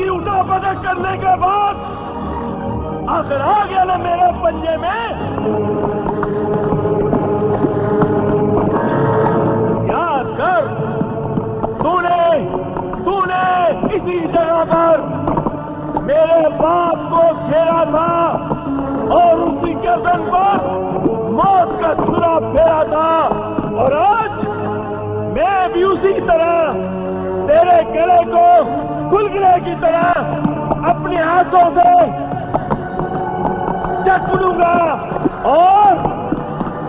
की उठा पटक करने के बाद आखिर आ गया ना मेरे पंजे में। याद कर, तूने इसी जगह पर मेरे बाप को घेरा था और उसी गर्दन पर मौत का छुरा फेरा था, और आज मैं भी उसी तरह तेरे गले को गुलगुले की तरह अपने हाथों से चक लूंगा और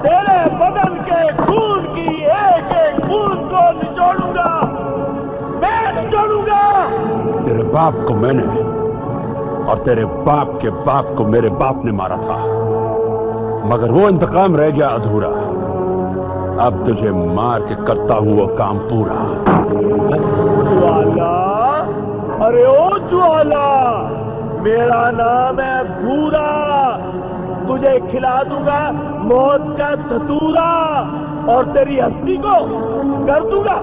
तेरे बदन के खून की एक एक बूंद को निचोड़ूंगा, मैं निचोड़ूंगा। तेरे बाप को मैंने और तेरे बाप के बाप को मेरे बाप ने मारा था, मगर वो इंतकाम रह गया अधूरा। अब तुझे मार के करता हूं वो काम पूरा। ज्वाला, अरे ओ ज्वाला, मेरा नाम है भूरा। तुझे खिला दूंगा मौत का धतूरा और तेरी हस्ती को कर दूंगा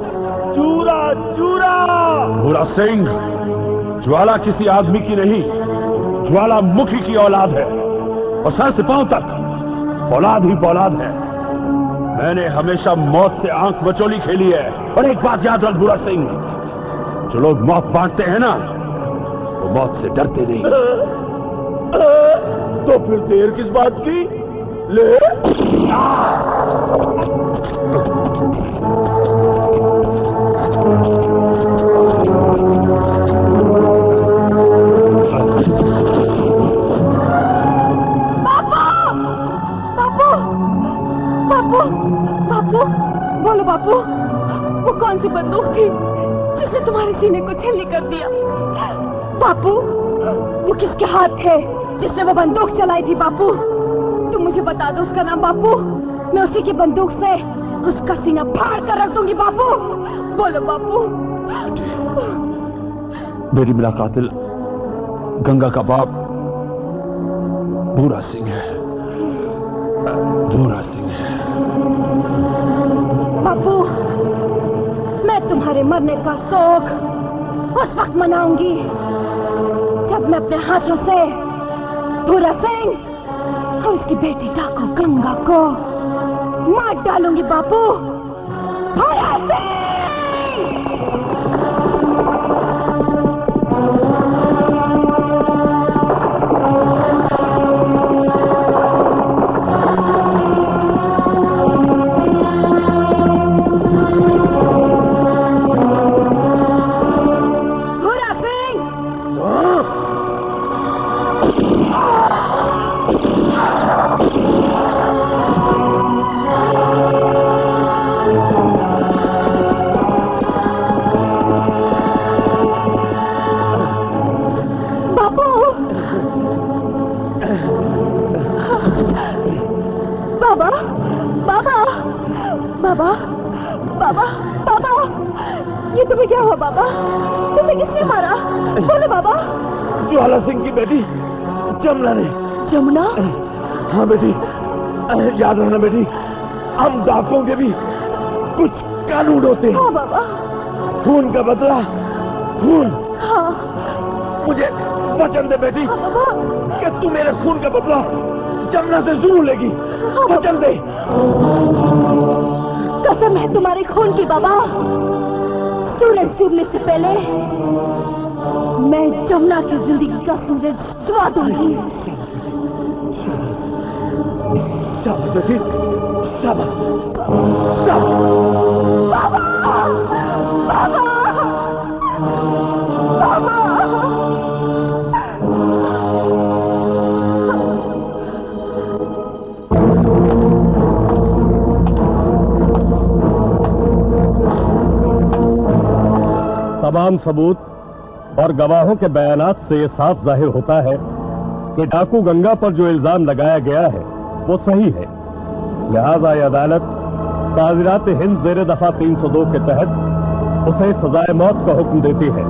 चूरा चूरा। भूरा सिंह, ज्वाला किसी आदमी की नहीं, ज्वालामुखी की औलाद है और सर से पांव तक फौलाद ही फौलाद है। मैंने हमेशा मौत से आंख बचोली खेली है। और एक बात याद रख भूरा सिंह, जो लोग मौत बांटते हैं ना, वो मौत से डरते नहीं। तो फिर देर किस बात की? ले बापू, बोलो बापू, वो कौन सी बंदूक थी जिसने तुम्हारे सीने को छल्ली कर दिया? बापू, वो किसके हाथ थे जिसने वो बंदूक चलाई थी? बापू, तुम मुझे बता दो उसका नाम। बापू, मैं उसी की बंदूक से उसका सीना फाड़ कर रख दूंगी। बापू, बोलो बापू। मेरी मेरा कातिल गंगा का बाप भूरा सिंह है, भूरा सिंह है। बापू, मैं तुम्हारे मरने का शोक उस वक्त मनाऊंगी जब मैं अपने हाथों से भूरा सिंह और उसकी बेटी डाकू गंगा को मार डालूंगी। बापू, भूरा सिंह! बाबा, तुम्हें किसने मारा? बोलो बाबा। ज्वाला सिंह की बेटी जमुना ने। जमुना? हाँ बेटी, याद रखना बेटी, हम डाकुओं के भी कुछ कानून होते हैं। हाँ बाबा। खून का बदला खून। हाँ। मुझे वचन दे बेटी। हाँ बाबा। कि तू मेरे खून का बदला जमुना से जरूर लेगी। हाँ, वचन दे। कसम है तुम्हारे खून की बाबा। सूरज डूबने से पहले मैं जमुना की जिंदगी का सूरज छुपा दूंगी। शाबाश बेटी, शाबाश। बाबा, बाबा, बाबा। तमाम सबूत और गवाहों के बयानात से ये साफ जाहिर होता है कि डाकू गंगा पर जो इल्जाम लगाया गया है वो सही है। लिहाजा ये अदालत ताज़ीरात हिंद ज़ेर दफा 302 के तहत उसे सजाए मौत का हुक्म देती है।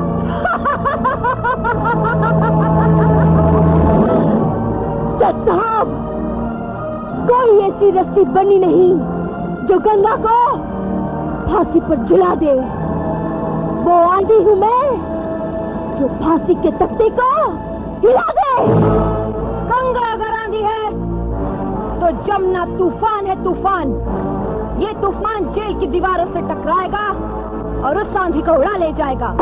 जज साहब, कोई ऐसी रस्सी बनी नहीं जो गंगा को फांसी पर झुला दे। वो आंधी हूं मैं जो फांसी के तख्ते को हिला दे। गंगा अगर आंधी है तो जमुना तूफान है तूफान। ये तूफान जेल की दीवारों से टकराएगा और उस आंधी को उड़ा ले जाएगा।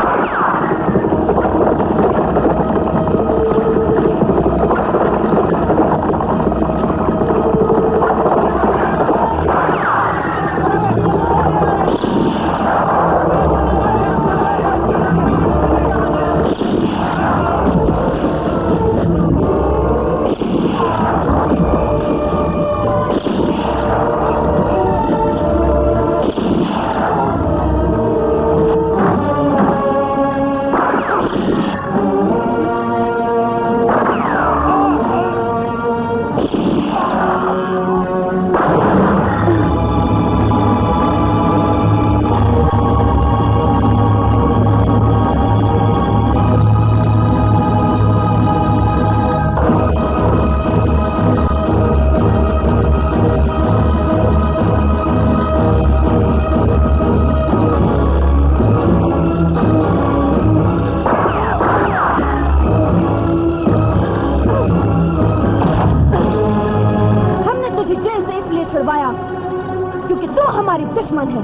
क्योंकि तू हमारी दुश्मन है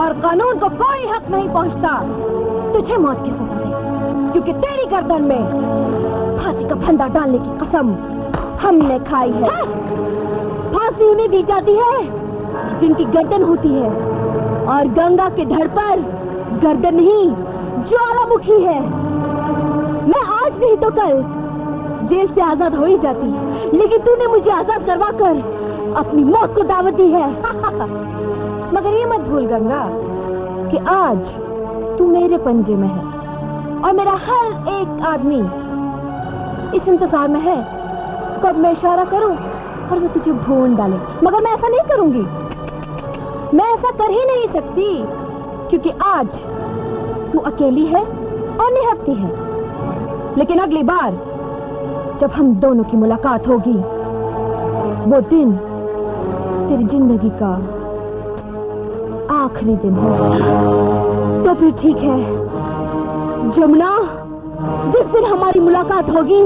और कानून को कोई हक नहीं पहुंचता तुझे मौत की सजा दे, क्योंकि तेरी गर्दन में फांसी का फंदा डालने की कसम हमने खाई है। फांसी उन्हें दी जाती है जिनकी गर्दन होती है, और गंगा के धड़ पर गर्दन नहीं ज्वालामुखी है। मैं आज नहीं तो कल जेल से आजाद हो ही जाती, लेकिन तूने मुझे आजाद करवा कर अपनी मौत को दावत दी है। मगर ये मत भूल गंगा कि आज तू मेरे पंजे में है और मेरा हर एक आदमी इस इंतजार में है कब मैं इशारा करूं और वो तुझे भून डाले। मगर मैं ऐसा नहीं करूंगी, मैं ऐसा कर ही नहीं सकती, क्योंकि आज तू अकेली है और निहत्ती है। लेकिन अगली बार जब हम दोनों की मुलाकात होगी, वो दिन तेरी जिंदगी का आखिरी दिन होगा। तो फिर ठीक है जमुना, जिस दिन हमारी मुलाकात होगी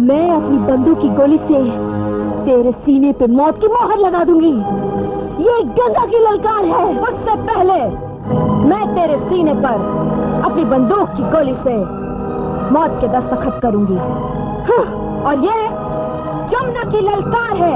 मैं अपनी बंदूक की गोली से तेरे सीने पे मौत की मोहर लगा दूंगी। ये गंगा की ललकार है। उससे पहले मैं तेरे सीने पर अपनी बंदूक की गोली से मौत के दस्तखत करूंगी। और ये जमुना की ललकार है।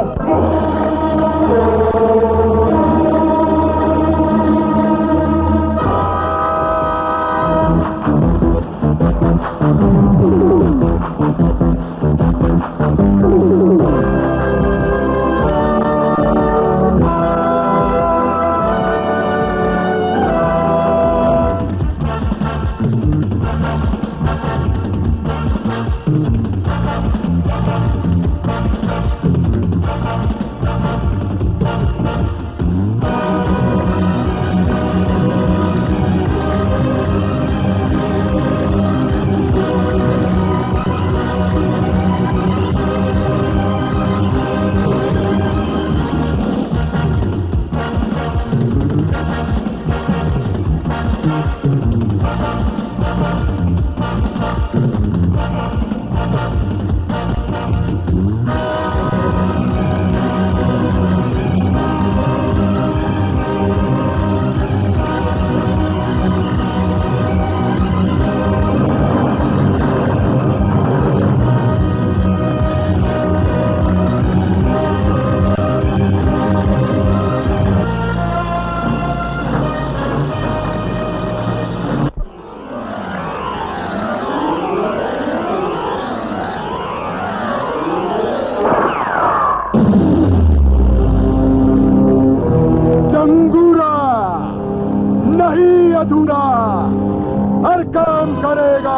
हर काम करेगा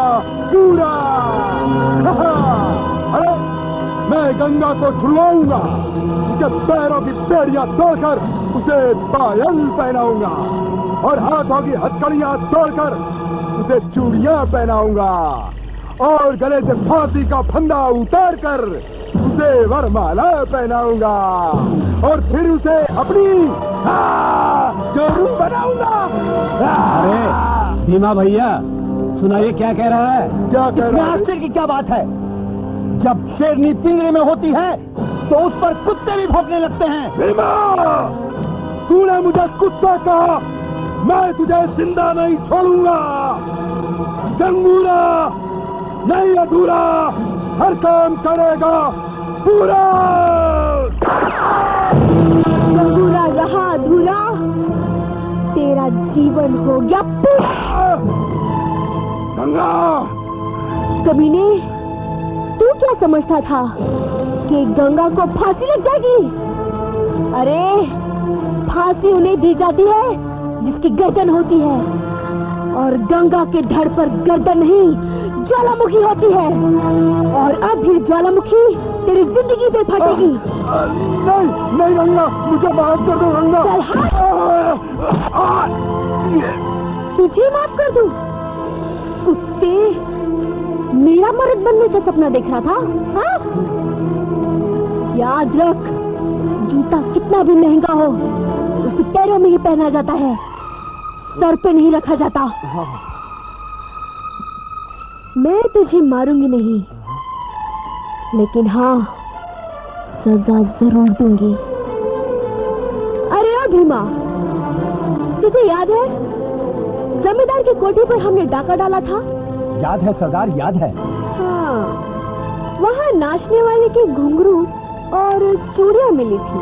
पूरा। अरे मैं गंगा को छुड़वाऊंगा, उसके पैरों की बेड़ियां तोड़कर उसे पायल पहनाऊंगा और हाथों की हथकड़ियां तोड़कर उसे चूड़ियां पहनाऊंगा और गले से फांसी का फंदा उतार कर उसे वरमाला पहनाऊंगा और फिर उसे अपनी जोरू बनाऊंगा। अरे भीमा भैया सुनाइए क्या कह रहा है। क्या कह रहा है? आश्चर्य की क्या बात है? जब शेरनी पिंजरे में होती है तो उस पर कुत्ते भी भौंकने लगते हैं। भीमा, तूने मुझे कुत्ता कहा, मैं तुझे जिंदा नहीं छोड़ूंगा। जंगूरा नहीं अधूरा, हर काम करेगा पूरा। जंगूरा रहा अधूरा, तेरा जीवन हो गया पूरा। गंगा, कमीने, तू क्या समझता था कि गंगा को फांसी लग जाएगी? अरे फांसी उन्हें दी जाती है जिसकी गर्दन होती है, और गंगा के धड़ पर गर्दन नहीं ज्वालामुखी होती है। और अब ये ज्वालामुखी तेरी जिंदगी पे फटेगी। नहीं नहीं गंगा, मुझे माफ कर दो गंगा। चल हाँ, तुझे माफ कर दूं? कुत्ते, मेरा मर्द बनने का सपना देख रहा था? हाँ? याद रख, जूता कितना भी महंगा हो उसे पैरों में ही पहना जाता है, सर पे नहीं रखा जाता। मैं तुझे मारूंगी नहीं, लेकिन हाँ, सजा जरूर दूंगी। अरे ओ भीमा, तुझे याद है जमींदार की कोठी पर हमने डाका डाला था? याद है सरदार, याद है। हाँ, वहाँ नाचने वाले के घुंघरू और चूड़ियां मिली थी।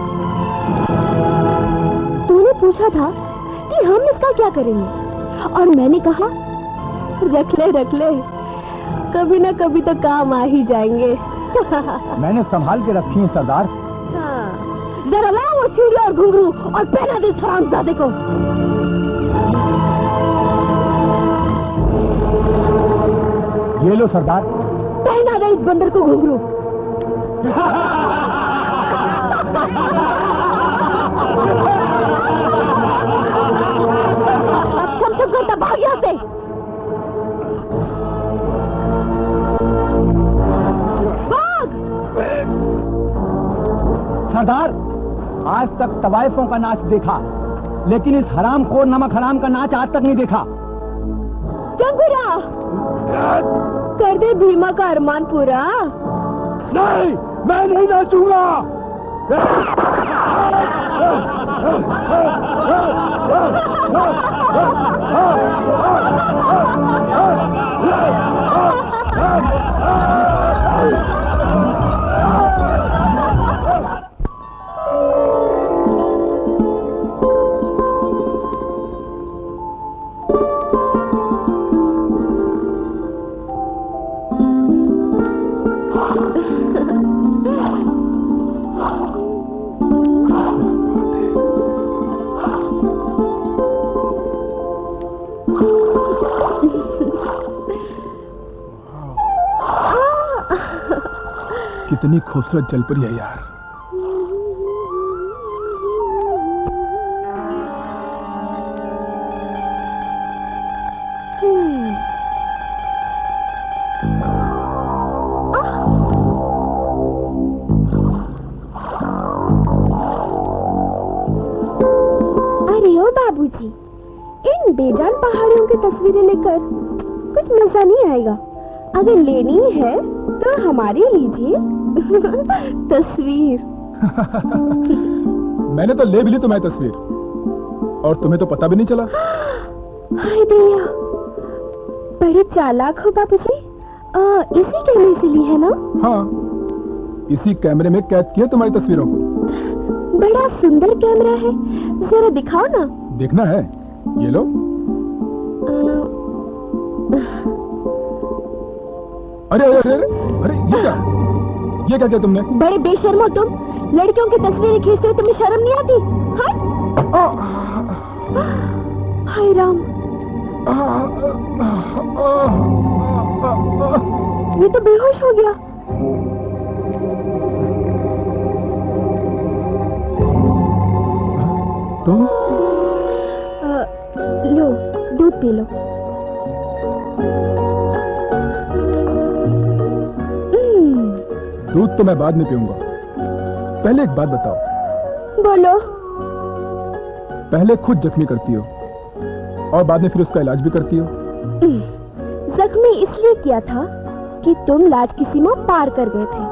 तूने पूछा था कि हम इसका क्या करेंगे, और मैंने कहा रख ले, कभी ना कभी तो काम आ ही जाएंगे। मैंने संभाल के रखी है सरदार। हाँ, जरा लाओ वो चूड़ियां और घुंघरू और पहना दे इस हरामजादे को। ये लो सरदार। पहना दे इस बंदर को घुंघरू। अब छम करता भाग यहाँ से। भाग! सरदार, आज तक तवाइफों का नाच देखा, लेकिन इस हरामखोर नमक हराम का नाच आज तक नहीं देखा। जंगूरा, कर दे भीमा का अरमान पूरा। नहीं, मैं नहीं नाचूंगा। कितनी खूबसूरत जलपरी है यार। अरे ओ बाबूजी, इन बेजान पहाड़ियों की तस्वीरें लेकर कुछ मजा नहीं आएगा। अगर लेनी है तो हमारी लीजिए तस्वीर। मैंने तो ले भी ली तुम्हारी तस्वीर, और तुम्हें तो पता भी नहीं चला। हाय दैया, बड़े चालाक हो बाबूजी। इसी कैमरे से ली है ना? हाँ, इसी कैमरे में कैद किया तुम्हारी तस्वीरों को। बड़ा सुंदर कैमरा है, जरा दिखाओ ना। देखना है? ये लो। अरे अरे अरे अरे, ये क्या किया तुमने? बड़े बेशर्म हो तुम। लड़कियों की तस्वीरें खींचते हो, तुम्हें शर्म नहीं आती? हट! हाय राम, ये तो बेहोश हो गया। तुम? लो, दूध पी लो। दूध तो मैं बाद में पीऊंगा, पहले एक बात बताओ। बोलो। पहले खुद जख्मी करती हो और बाद में फिर उसका इलाज भी करती हो। जख्मी इसलिए किया था कि तुम लाज की सीमा पार कर गए थे,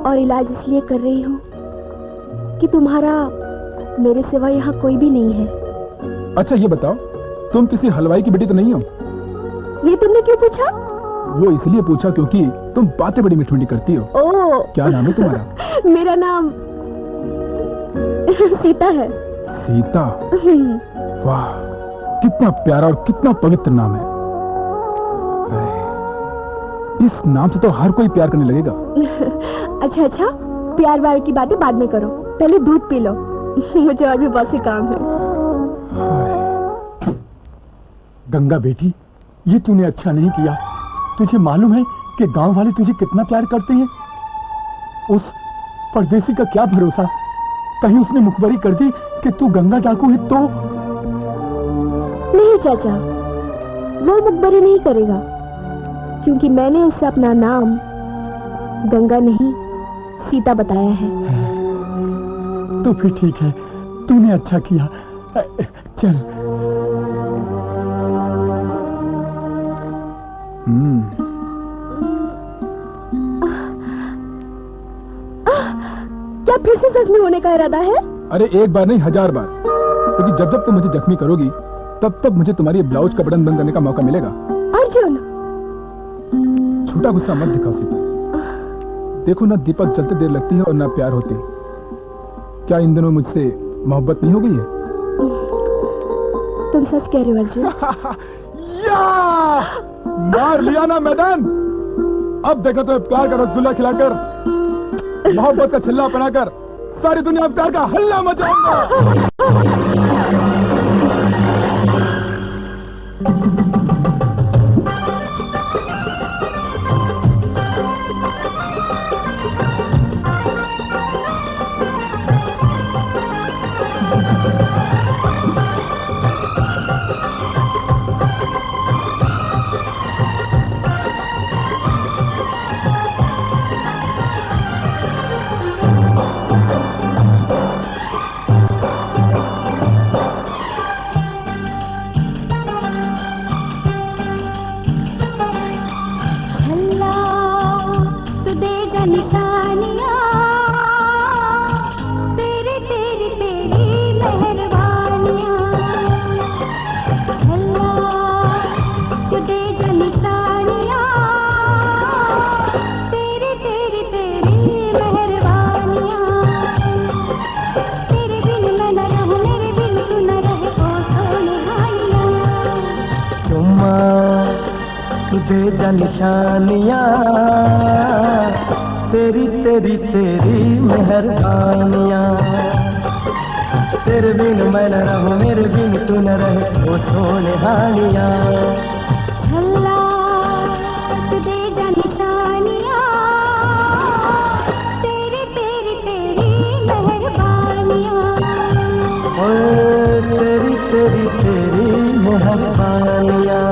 और इलाज इसलिए कर रही हूँ कि तुम्हारा मेरे सिवा यहाँ कोई भी नहीं है। अच्छा ये बताओ, तुम किसी हलवाई की बेटी तो नहीं हो? ये तुमने क्यों पूछा? वो इसलिए पूछा क्योंकि तुम बातें बड़ी मीठी करती हो। ओ, क्या नाम है तुम्हारा? मेरा नाम सीता है। सीता? वाह, कितना प्यारा और कितना पवित्र नाम है। इस नाम से तो हर कोई प्यार करने लगेगा। अच्छा अच्छा, प्यार व्यार की बातें बाद में करो, पहले दूध पी लो। मुझे और भी बहुत से काम है। गंगा बेटी, ये तूने अच्छा नहीं किया। तुझे मालूम है कि गांव वाले तुझे कितना प्यार करते हैं? उस परदेसी का क्या भरोसा, कहीं उसने मुखबरी कर दी कि तू गंगा डाकू है तो? नहीं चाचा, वो मुखबरी नहीं करेगा, क्योंकि मैंने उससे अपना नाम गंगा नहीं सीता बताया है। तो फिर ठीक है, तूने अच्छा किया। चल। क्या फिर से जख्मी होने का इरादा है? अरे एक बार नहीं, 1000 बार। क्योंकि जब जब तुम मुझे जख्मी करोगी तब तब मुझे तुम्हारी ब्लाउज का बटन बंद करने का मौका मिलेगा। अर्जुन, छोटा गुस्सा मत दिखाओ सीता। देखो ना, दीपक जलते देर लगती है और ना प्यार होते। क्या इन दिनों मुझसे मोहब्बत नहीं हो गई है? तुम सच कह रहे हो अर्जुन। या! मार लिया ना मैदान। अब देखो तो प्यार का रसगुल्ला खिलाकर, मोहब्बत का छिल्ला बनाकर सारी दुनिया प्यार का हल्ला मचाऊंगा। निशानियाँ तेरी तेरी तेरी मेहरबानियाँ, तेरे बिन मैं न रहूं, मेरे बिन तू न रहे, ओ सोने हानियाँ। छल्ला तू दे जा निशानियाँ, तेरी तेरी तेरी मेहरबानियाँ, ओ तेरी तेरी तेरी मेहरबानियाँ।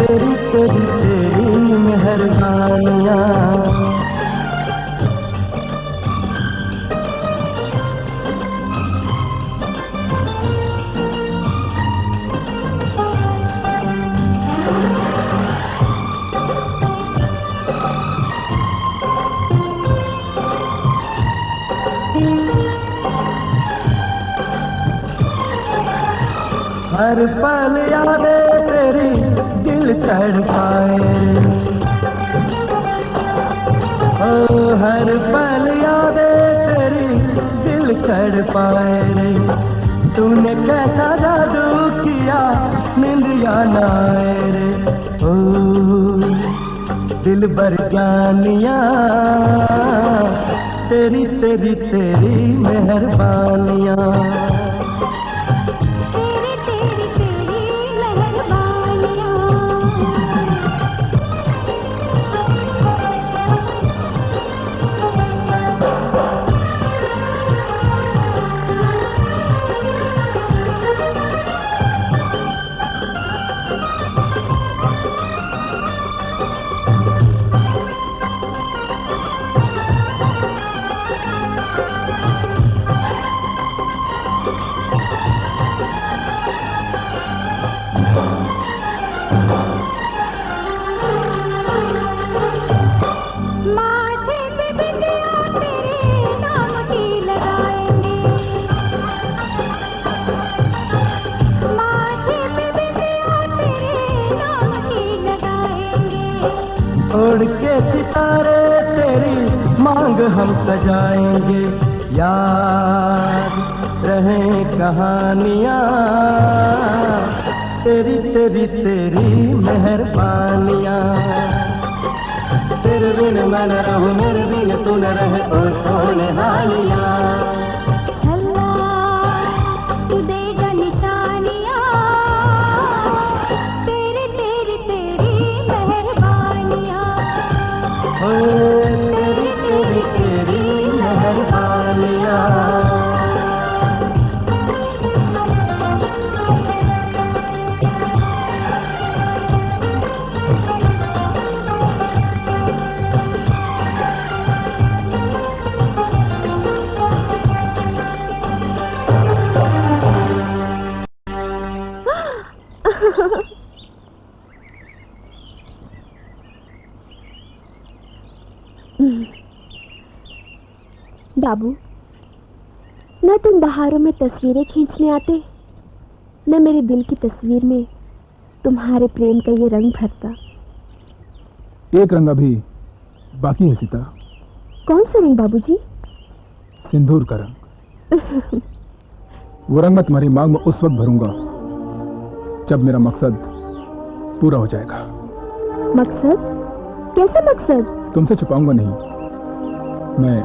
तेरी तेरी तेरी मेहरबानियाँ। हर पल यादें तेरी दिल तड़पाए रे, ओ हर पल यादें तेरी दिल तड़पाए रे। तूने कैसा जादू किया निंदिया ना आए रे, ओ दिल भर जानिया तेरी तेरी तेरी मेहरबानियाँ। तेरी तेरी तेरी मेहरबानियाँ। माथे पे बिंदिया तेरे नाम की लगाएंगे, माथे पे बिंदिया तेरे नाम की लगाएंगे। उड़ के सितारे तेरी मांग हम सजाएंगे, याद रहे कहानियाँ तेरी तेरी तेरी मेहरबानियाँ। तेरे बिन मैं न रहूं, मेरे बिन तू न रहे, ओ सोने हालियाँ। छल्ला तू देगा निशानियाँ, तेरी तेरी तेरी मेहरबानियाँ। ओ तेरी तेरी तेरी मेहरबानियाँ। बाबू, न तुम बहारों में तस्वीरें खींचने आते, न मेरे दिल की तस्वीर में तुम्हारे प्रेम का ये रंग भरता। एक रंग अभी बाकी है सीता। कौन सा रंग बाबूजी? सिंदूर का रंग। वो रंग मैं तुम्हारी मांग में उस वक्त भरूंगा जब मेरा मकसद पूरा हो जाएगा। मकसद? कैसा मकसद? तुमसे छुपाऊंगा नहीं, मैं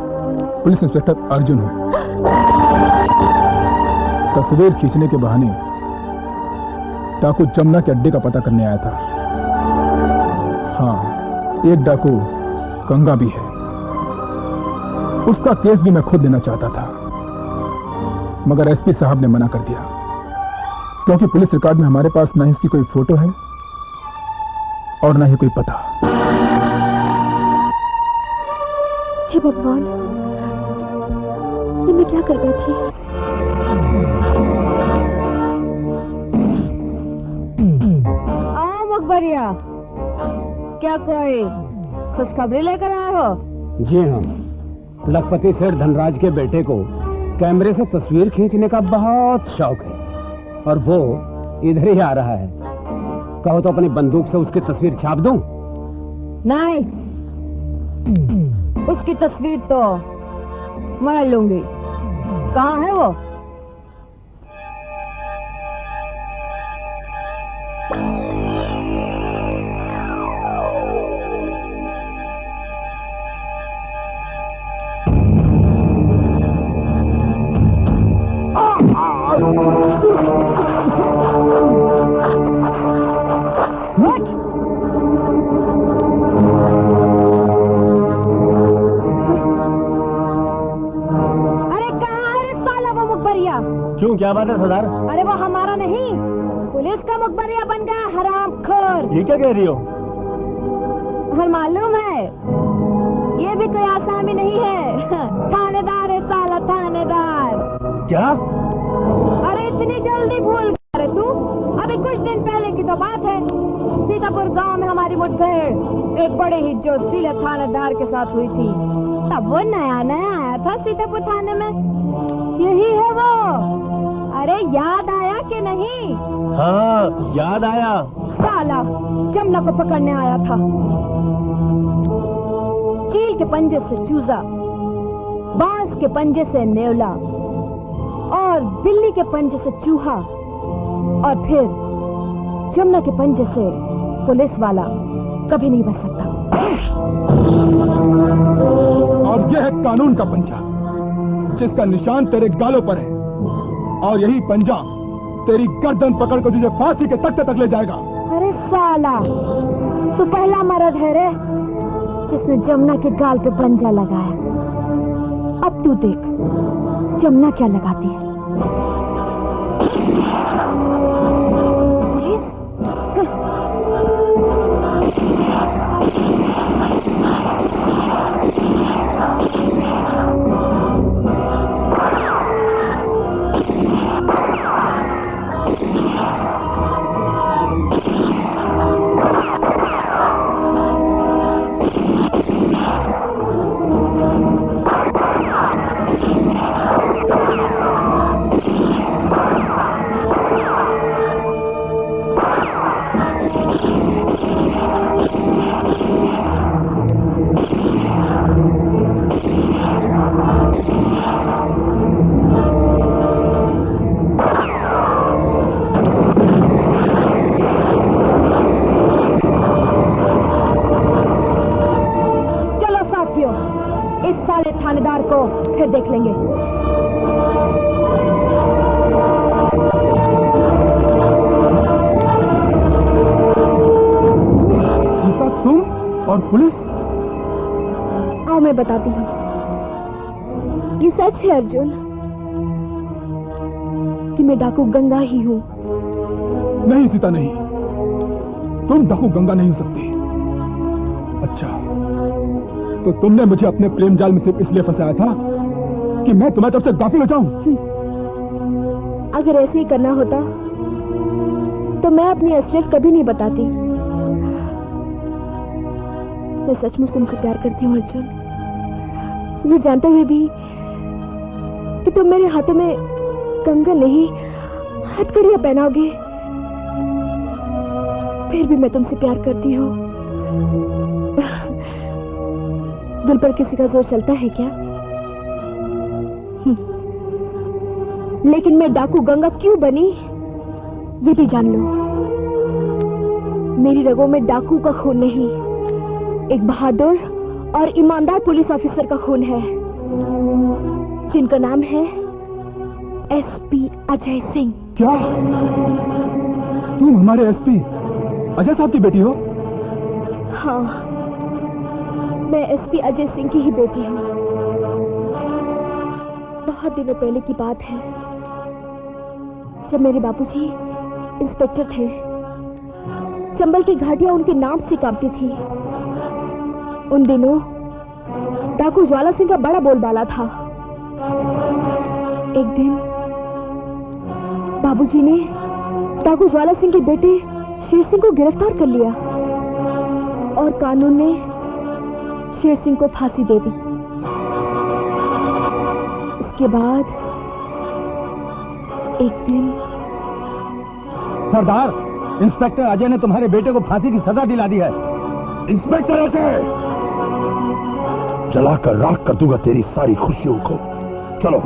पुलिस इंस्पेक्टर अर्जुन हूं। तस्वीर खींचने के बहाने डाकू जमुना के अड्डे का पता करने आया था। हाँ, एक डाकू गंगा भी है, उसका केस भी मैं खुद लेना चाहता था, मगर एसपी साहब ने मना कर दिया, क्योंकि पुलिस रिकॉर्ड में हमारे पास न ही उसकी कोई फोटो है और न ही कोई पता। हे भगवान, ये मैं क्या कर बैठी? आओ मकबरिया, क्या कोई खुशखबरी लेकर आए हो? जी हाँ, लखपति सेठ धनराज के बेटे को कैमरे से तस्वीर खींचने का बहुत शौक है और वो इधर ही आ रहा है। कहो तो अपनी बंदूक से उसकी तस्वीर छाप दूं? नहीं, उसकी तस्वीर तो मैं लूंगी। कहाँ है वो? क्यों, क्या बात है सरदार? अरे वो हमारा नहीं, पुलिस का मुखबरिया बन गया हरामखोर। ये क्या कह रही हो? और मालूम है, ये भी कोई आसामी नहीं है, थानेदार है साला, थानेदार। क्या? अरे इतनी जल्दी भूल गया तू? अभी कुछ दिन पहले की तो बात है, सीतापुर गांव में हमारी मुठभेड़ एक बड़े ही जोशीले थानेदार के साथ हुई थी। तब वो नया नया आया था सीतापुर थाने में। यही है वो। अरे याद आया कि नहीं? हाँ, याद आया। साला जमुना को पकड़ने आया था। चील के पंजे से चूजा, बांस के पंजे से नेवला और बिल्ली के पंजे से चूहा और फिर जमुना के पंजे से पुलिस वाला कभी नहीं बच सकता। और यह है कानून का पंजा, जिसका निशान तेरे गालों पर है, और यही पंजा तेरी गर्दन पकड़ कर तुझे फांसी के तख्ते तक ले जाएगा। अरे साला, तू पहला मर्द है रे जिसने जमुना के गाल पे पंजा लगाया। अब तू देख जमुना क्या लगाती है। इस साले थानेदार को फिर देख लेंगे। सीता, तुम और पुलिस? आओ मैं बताती हूँ। ये सच है अर्जुन कि मैं डाकू गंगा ही हूँ। नहीं सीता, नहीं, तुम डाकू गंगा नहीं हो सकती। अच्छा, तो तुमने मुझे अपने प्रेम जाल में सिर्फ इसलिए फंसाया था कि मैं तुम्हारी तरफ से गाफिल हो जाऊं? अगर ऐसे ही करना होता तो मैं अपनी असलियत कभी नहीं बताती। मैं सचमुच तुमसे प्यार करती हूँ अर्जुन, ये जानते हुए भी कि तुम मेरे हाथों में कंगन नहीं हथकड़ियां पहनाओगे, फिर भी मैं तुमसे प्यार करती हूँ। दिल पर किसी का जोर चलता है क्या? लेकिन मैं डाकू गंगा क्यों बनी ये भी जान लो। मेरी रगों में डाकू का खून नहीं, एक बहादुर और ईमानदार पुलिस ऑफिसर का खून है, जिनका नाम है एसपी अजय सिंह। क्या तुम हमारे एसपी अजय साहब की बेटी हो? हाँ, मैं एसपी अजय सिंह की ही बेटी हूँ। बहुत दिनों पहले की बात है, जब मेरे बापूजी इंस्पेक्टर थे। चंबल की घाटियां उनके नाम से कांपती थी। उन दिनों डाकू ज्वाला सिंह का बड़ा बोलबाला था। एक दिन बाबूजी ने डाकू ज्वाला सिंह के बेटे शेर सिंह को गिरफ्तार कर लिया और कानून ने शेर सिंह को फांसी दे दी। इसके बाद एक दिन सरदार, इंस्पेक्टर अजय ने तुम्हारे बेटे को फांसी की सजा दिला दी है। इंस्पेक्टर अजय, जलाकर राख कर दूंगा तेरी सारी खुशियों को। चलो।